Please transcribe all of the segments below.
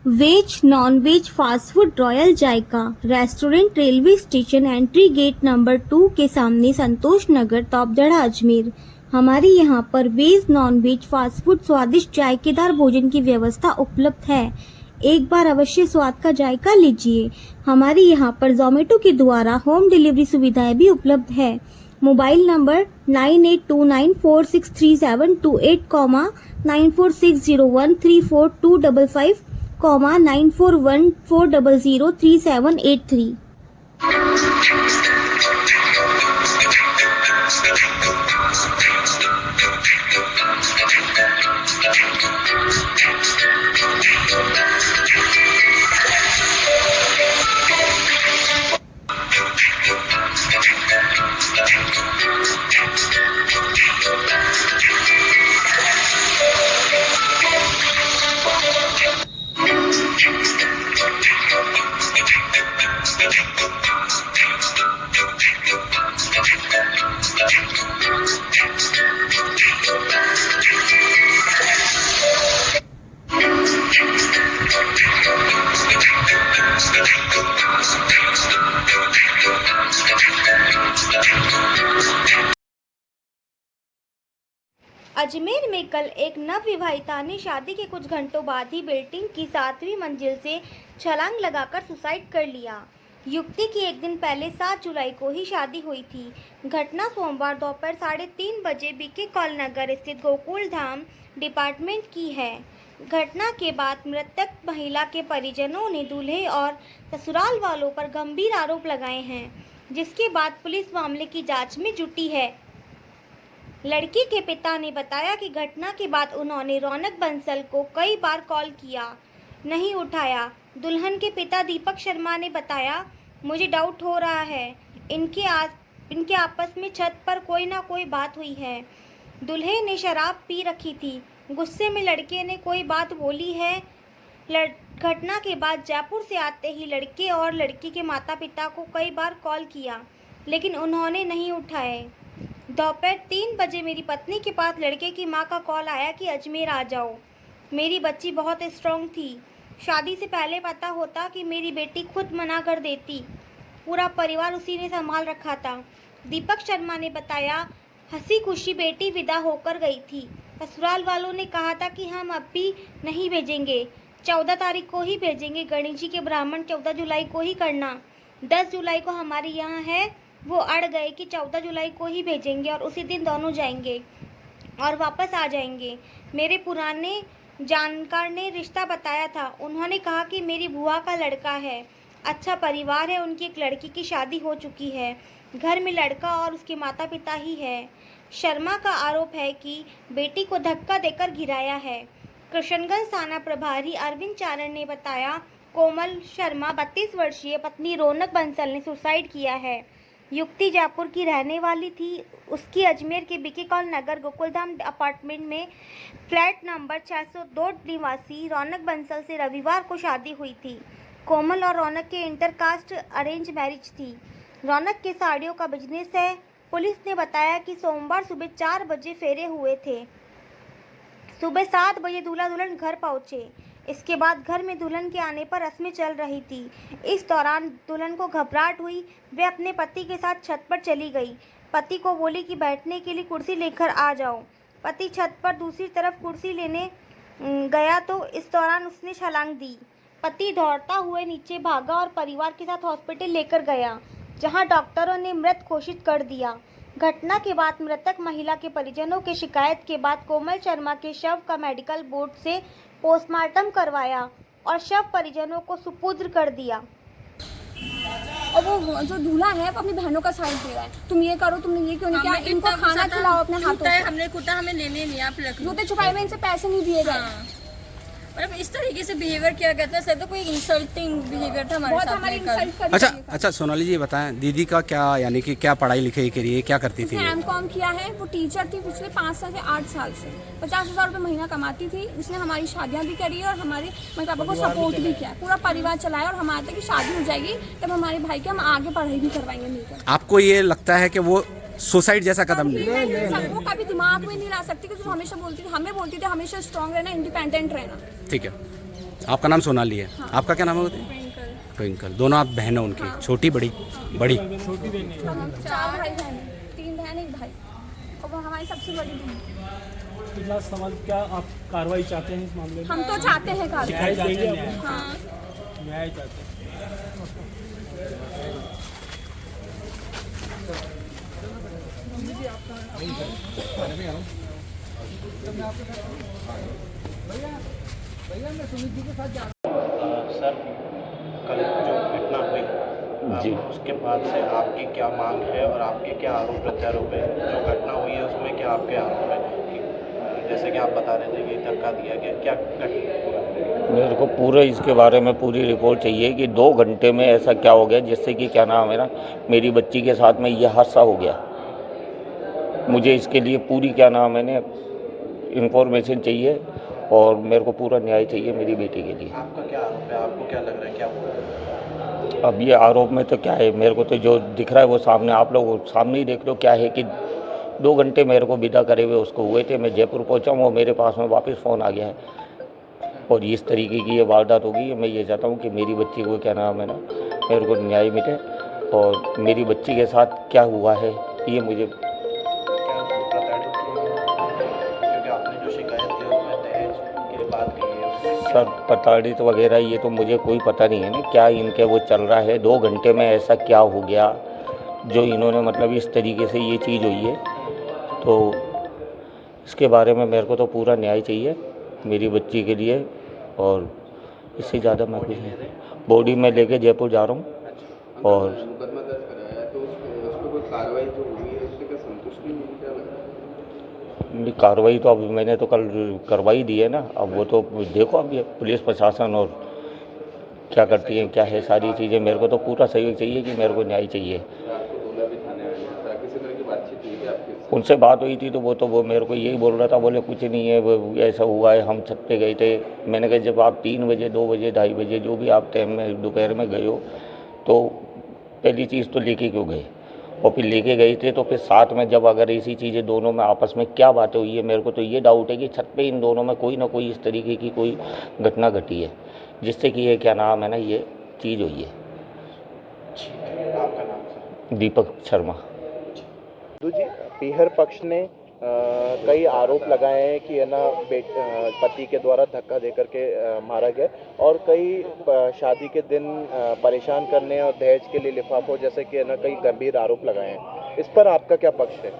Veg non veg fast food royal Zaika restaurant railway station entry gate number 2 के सामने संतोष नगर तोपदड़ा अजमेर। हमारे यहाँ पर veg non veg fast food स्वादिष्ट जायकेदार भोजन की व्यवस्था उपलब्ध है। एक बार अवश्य स्वाद का जायका लीजिए। हमारे यहाँ पर जोमेटो के द्वारा होम डिलीवरी सुविधाएं भी उपलब्ध है। Mobile number 9829463728, 9460134255, 9414003783। अजमेर में कल एक नवविवाहिता ने शादी के कुछ घंटों बाद ही बिल्डिंग की 7वीं मंजिल से छलांग लगाकर सुसाइड कर लिया। युवती की एक दिन पहले 7 जुलाई को ही शादी हुई थी। घटना सोमवार दोपहर 3:30 बजे बीके कॉल नगर स्थित गोकुल धाम डिपार्टमेंट की है। घटना के बाद मृतक महिला के परिजनों ने दूल्हे और ससुराल वालों पर गंभीर आरोप लगाए हैं, जिसके बाद पुलिस मामले की जांच में जुटी है। लड़की के पिता ने बताया कि घटना के बाद उन्होंने रौनक बंसल को कई बार कॉल किया, नहीं उठाया। दुल्हन के पिता दीपक शर्मा ने बताया, मुझे डाउट हो रहा है, इनके आपस में छत पर कोई ना कोई बात हुई है। दूल्हे ने शराब पी रखी थी, गुस्से में लड़के ने कोई बात बोली है। घटना के बाद जयपुर से आते ही लड़के और लड़की के माता पिता को कई बार कॉल किया, लेकिन उन्होंने नहीं उठाए। दोपहर 3 बजे मेरी पत्नी के पास लड़के की मां का कॉल आया कि अजमेर आ जाओ। मेरी बच्ची बहुत स्ट्रॉन्ग थी। शादी से पहले पता होता कि मेरी बेटी खुद मना कर देती। पूरा परिवार उसी ने संभाल रखा था। दीपक शर्मा ने बताया, हंसी खुशी बेटी विदा होकर गई थी। ससुराल वालों ने कहा था कि हम अब भी नहीं भेजेंगे, 14 तारीख को ही भेजेंगे। गणेश जी के ब्राह्मण 14 जुलाई को ही करना। 10 जुलाई को हमारे यहाँ है। वो अड़ गए कि 14 जुलाई को ही भेजेंगे और उसी दिन दोनों जाएंगे और वापस आ जाएंगे। मेरे पुराने जानकार ने रिश्ता बताया था। उन्होंने कहा कि मेरी बुआ का लड़का है, अच्छा परिवार है, उनकी एक लड़की की शादी हो चुकी है, घर में लड़का और उसके माता पिता ही है। शर्मा का आरोप है कि बेटी को धक्का देकर गिराया है। कृष्णगंज थाना प्रभारी अरविंद चारण ने बताया, कोमल शर्मा 32 वर्षीय पत्नी रौनक बंसल ने सुसाइड किया है। युवती जयपुर की रहने वाली थी। उसकी अजमेर के बीके कॉल नगर गोकुलधाम अपार्टमेंट में फ्लैट नंबर 602 निवासी रौनक बंसल से रविवार को शादी हुई थी। कोमल और रौनक के इंटरकास्ट अरेंज मैरिज थी। रौनक के साड़ियों का बिजनेस है। पुलिस ने बताया कि सोमवार सुबह 4 बजे फेरे हुए थे। सुबह 7 बजे दूल्हा दुल्हन घर पहुंचे। इसके बाद घर में दुल्हन के आने पर रस्में चल रही थी। इस दौरान दुल्हन को घबराहट हुई। वे अपने पति के साथ छत पर चली गई। पति को बोली कि बैठने के लिए कुर्सी लेकर आ जाओ। पति छत पर दूसरी तरफ कुर्सी लेने गया तो इस दौरान उसने छलांग दी। पति दौड़ता हुए नीचे भागा और परिवार के साथ हॉस्पिटल लेकर गया, जहां डॉक्टरों ने मृत घोषित कर दिया। घटना के बाद मृतक महिला के परिजनों की शिकायत के बाद कोमल शर्मा के शव का मेडिकल बोर्ड से पोस्टमार्टम करवाया और शव परिजनों को सुपुर्द कर दिया। और वो जो दूल्हा है वो अपनी बहनों का साइड दे रहा है, तुम ये करो, तुमने ये क्यों नहीं किया, इनको खाना खिलाओ अपने हाथों से। हमने कुटा हमें लेने नहीं, आप रख लो। जूते छुपाए में इनसे पैसे नहीं दिए गए। मतलब इस तरीके से बिहेवियर किया गया था सर, तो कोई इंसल्टिंग बिहेवियर था हमारे साथ में कल। अच्छा सोनाली जी बताएं, दीदी का क्या यानी कि क्या पढ़ाई लिखाई करी है, क्या करती थी? एमकॉम किया है। वो टीचर थी पिछले 5 से 8 साल से। 50,000 रुपये महीना कमाती थी। उसने हमारी शादियां भी करी और हमारे मम्मी पापा को सपोर्ट भी किया, पूरा परिवार चलाया। और हमारे तक की शादी हो जाएगी तब हमारे भाई के हम आगे पढ़ाई भी करवाएंगे मिलकर। आपको ये लगता है कि वो सुसाइड जैसा कदम कभी लिया? नहीं, सर वो कभी दिमाग में नहीं ला सकती, क्योंकि वो हमेशा बोलती थी, हमें बोलती थी हमेशा स्ट्रांग रहना, इंडिपेंडेंट रहना। ठीक है, आपका नाम सोनाली है, आपका क्या नाम है? ट्विंकल। दोनों आप बहन हो उनकी? छोटी बड़ी? बड़ी। हम 4 भाई बहन, 3 बहन 1 भाई, और वो हमारी सबसे बड़ी बहन। इतना समाज क्या आप कार्रवाई चाहते हैं इस मामले में? हम तो चाहते हैं कार्रवाई। न्याय देंगे आप? हाँ, न्याय चाहते हैं। सर, कल जो घटना हुई जी। उसके बाद से आपकी क्या मांग है और आपके क्या आरोप प्रत्यारोप है? जो घटना हुई है उसमें क्या आपके आरोप है? कि जैसे कि आप बता रहे थे कि धक्का दिया गया, क्या घटना? मेरे को पूरे इसके बारे में पूरी रिपोर्ट चाहिए कि 2 घंटे में ऐसा क्या हो गया जिससे कि क्या नाम है ना, मेरी बच्ची के साथ में ये हादसा हो गया। मुझे इसके लिए पूरी क्या नाम है ना इंफॉर्मेशन चाहिए, और मेरे को पूरा न्याय चाहिए मेरी बेटी के लिए। आपका क्या आरोप है? आपको क्या लग रहा है क्या हुआ? अब ये आरोप में तो क्या है, मेरे को तो जो दिख रहा है वो सामने, आप लोग सामने ही देख लो। क्या है कि 2 घंटे मेरे को विदा करे हुए उसको हुए थे। मैं जयपुर पहुंचा हूँ, मेरे पास में वापस फ़ोन आ गया है, और इस तरीके की ये वारदात होगी। मैं ये चाहता हूँ कि मेरी बच्ची को क्या नाम है ना, मेरे को न्याय मिले, और मेरी बच्ची के साथ क्या हुआ है ये मुझे। क्या उसको प्रताड़ित किया? क्योंकि आपने जो शिकायत दी उसमें दहेज की बात कही है, उसमें क्या? सर प्रताड़ित वगैरह ये तो मुझे कोई पता नहीं है ना, क्या इनके वो चल रहा है। 2 घंटे में ऐसा क्या हो गया जो इन्होंने मतलब इस तरीके से ये चीज़ हुई है। तो इसके बारे में मेरे को तो पूरा न्याय चाहिए मेरी बच्ची के लिए, और इससे ज़्यादा मैं कुछ नहीं। बॉडी में लेके जयपुर जा रहा हूँ। और मुकदमा दर्ज कराया है तो उस पर कोई कार्रवाई जो हुई है उससे क्या संतुष्टि मिली, क्या लग रहा है? कार्रवाई तो अब मैंने तो कल करवाई दी है ना। अब वो तो देखो अब ये पुलिस प्रशासन और क्या करती है क्या है सारी चीज़ें। मेरे को तो पूरा सहयोग चाहिए कि मेरे को न्याय चाहिए। आपको दूल्हा भी थाने आया था, किसी तरह की बातचीत हुई थी आपकी उससे? उनसे बात हुई थी तो वो मेरे को यही बोल रहा था, बोले कुछ नहीं है, वो ऐसा हुआ है, हम छत पे गए थे। मैंने कहा जब आप 3 बजे 2 बजे 2:30 बजे जो भी आप टाइम में दोपहर में गए हो, तो पहली चीज़ तो लेके क्यों गए, और फिर लेके गए थे तो फिर साथ में जब अगर ऐसी चीज़ें दोनों में आपस में क्या बातें हुई है। मेरे को तो ये डाउट है कि छत पे इन दोनों में कोई ना कोई इस तरीके की कोई घटना घटी है जिससे कि ये क्या नाम है ना ये चीज़ हुई है। आपका नाम सर? दीपक शर्मा। जी, पीहर पक्ष ने कई आरोप लगाए हैं कि है ना पति के द्वारा धक्का देकर के मारा गया, और कई शादी के दिन परेशान करने और दहेज के लिए लिफाफों जैसे कि है ना कई गंभीर आरोप लगाए हैं। इस पर आपका क्या पक्ष है?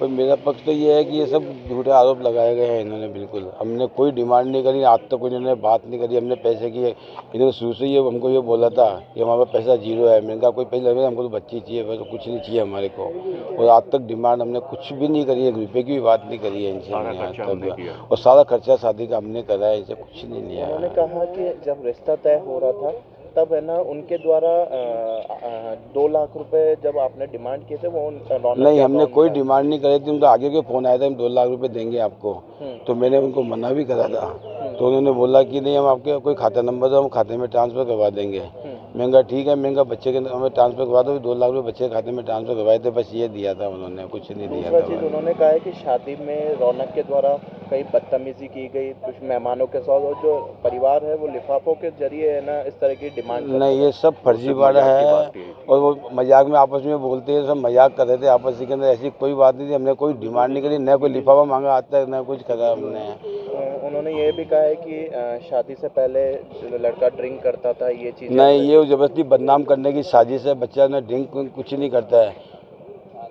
पर मेरा पक्ष तो ये है कि ये सब झूठे आरोप लगाए गए हैं इन्होंने। बिल्कुल हमने कोई डिमांड नहीं करी, आज तक इन्होंने बात नहीं करी हमने पैसे की। इन्होंने शुरू से ये हमको ये बोला था कि हमारे पास पैसा 0 है। मैंने कहा कोई पैसा नहीं, हमको तो बच्ची चाहिए, बस कुछ नहीं चाहिए हमारे को। और आज तक डिमांड हमने कुछ भी नहीं करी है, 1 रुपये की भी बात नहीं करी है इनसे हमने आज तक। और सारा खर्चा शादी का हमने करा है, इनसे कुछ नहीं लिया। उन्होंने कहा कि जब रिश्ता तय हो रहा था तब है ना उनके द्वारा 2 लाख रुपए जब आपने डिमांड किए थे वो नहीं, हमने कोई डिमांड नहीं करी थी। उनका आगे के फ़ोन आया था हम 2 लाख रुपए देंगे आपको, तो मैंने उनको मना भी करा था। तो उन्होंने बोला कि नहीं हम आपके कोई खाता नंबर दो, हम खाते में ट्रांसफ़र करवा देंगे। मैंने कहा ठीक है, मैंने कहा बच्चे के हमें ट्रांसफ़र करवा दो। 2 लाख रुपये बच्चे के खाते में ट्रांसफ़र करवाए थे, बस ये दिया था उन्होंने, कुछ नहीं दिया दूसरा चीज़ था। उन्होंने कहा है कि शादी में रौनक के द्वारा कई बदतमीजी की गई कुछ मेहमानों के साथ, और जो परिवार है वो लिफाफों के जरिए है ना इस तरह की डिमांड। नहीं, ये सब फर्जीवाड़ा है, और वो मजाक में आपस में बोलते हैं, सब मजाक कर रहे थे आपस के अंदर। ऐसी कोई बात नहीं थी, हमने कोई डिमांड नहीं करी, न कोई लिफाफा मांगा आज तक, न कुछ करा हमने। उन्होंने ये भी कहा है कि शादी से पहले लड़का ड्रिंक करता था, ये चीज़ नहीं, ये जबरदस्ती बदनाम करने की साजिश है। बच्चा ने ड्रिंक कुछ नहीं करता है।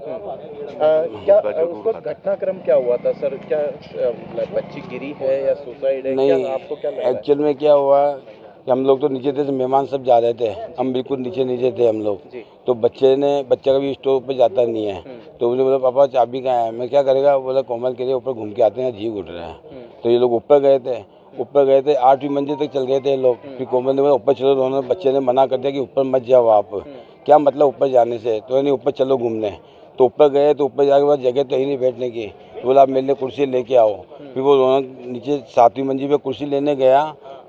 क्या उस वक्त घटनाक्रम क्या हुआ था सर? क्या बच्ची गिरी है या सुसाइड है? नहीं, क्या आपको क्या लग रहा है? एक्चुअल में क्या हुआ कि हम लोग तो नीचे थे, मेहमान सब जा रहे थे, हम बिल्कुल नीचे थे हम लोग। तो बच्चा कभी स्टोर पे जाता नहीं है, तो मुझे बोला पापा चाबी कहाँ है? मैं क्या करेगा, बोला कोमल के लिए ऊपर घूम के आते हैं, जी उठ रहे हैं। तो ये लोग ऊपर गए थे 8वीं मंजिल तक चल गए थे लोग। फिर कोमल ने बोला ऊपर चलो, दोनों बच्चे ने मना कर दिया कि ऊपर मत जाओ आप। क्या मतलब ऊपर जाने से? तो नहीं ऊपर चलो घूमने। तो ऊपर गए, तो ऊपर जाके बाद जगह तो ही नहीं बैठने की। तो बोला आप मेरे लिए कुर्सी लेके आओ। फिर वो दोनों नीचे 7वीं मंजिल पे कुर्सी लेने गया,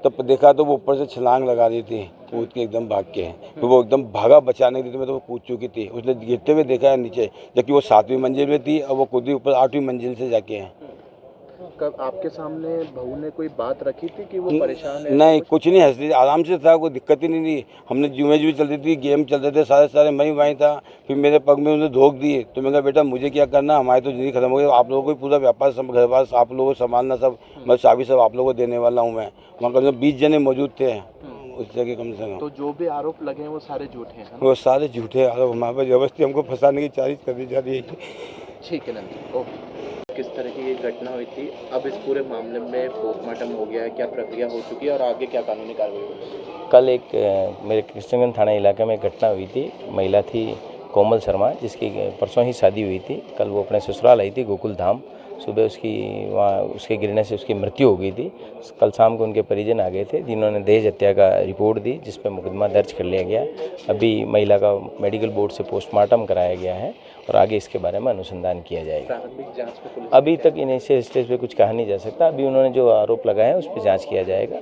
तब देखा तो वो ऊपर से छलांग लगा दी थी। कूद के एकदम भाग के फिर वो एकदम भागा बचाने के लिए, तो वो कूद चुकी थी, उसने गिरते हुए देखा है नीचे, जबकि वो 7वीं मंजिल में थी और वो कूदी ऊपर 8वीं मंजिल से जाके हैं। कब आपके सामने बहू ने कोई बात रखी थी कि वो परेशान है? नहीं, कुछ नहीं, हंस रही आराम से था, कोई दिक्कत ही नहीं थी। हमने जुमे चल रही थी, गेम चल रहे थे, सारे मैं वहीं था। फिर मेरे पग में उन्होंने धोख दिए, तो मैं कहा बेटा मुझे क्या करना, हमारी तो ज़िंदगी खत्म हो गई, आप लोगों को पूरा व्यापार सब घर बार आप लोगों को संभालना, सब मैं चाबी सब आप लोगों को देने वाला हूँ। मैं वहाँ कम से कम 20 जने मौजूद थे उस जगह कम से कम। तो जो भी आरोप लगे हैं वो सारे झूठे हैं? वो सारे झूठे आरोप, हमारे पर जबरदस्ती हमको फंसाने की कोशिश कर दी जा रही है। ठीक है नंदी, ओके। किस तरह की ये घटना हुई थी, अब इस पूरे मामले में पोस्टमार्टम हो गया है, क्या प्रक्रिया हो चुकी है और आगे क्या कानूनी कार्रवाई होगी? कल एक मेरे कृष्णगंज थाना इलाके में घटना हुई थी। महिला थी कोमल शर्मा, जिसकी परसों ही शादी हुई थी। कल वो अपने ससुराल आई थी गोकुल धाम। सुबह उसकी वहाँ उसके गिरने से उसकी मृत्यु हो गई थी। कल शाम को उनके परिजन आ गए थे, जिन्होंने दहेज हत्या का रिपोर्ट दी, जिस पर मुकदमा दर्ज कर लिया गया। अभी महिला का मेडिकल बोर्ड से पोस्टमार्टम कराया गया है और आगे इसके बारे में अनुसंधान किया जाएगा। प्रारंभिक जांच में पुलिस अभी तक इनिशियल स्टेज पे कुछ कहा नहीं जा सकता। अभी उन्होंने जो आरोप लगाए हैं उस पर जाँच किया जाएगा।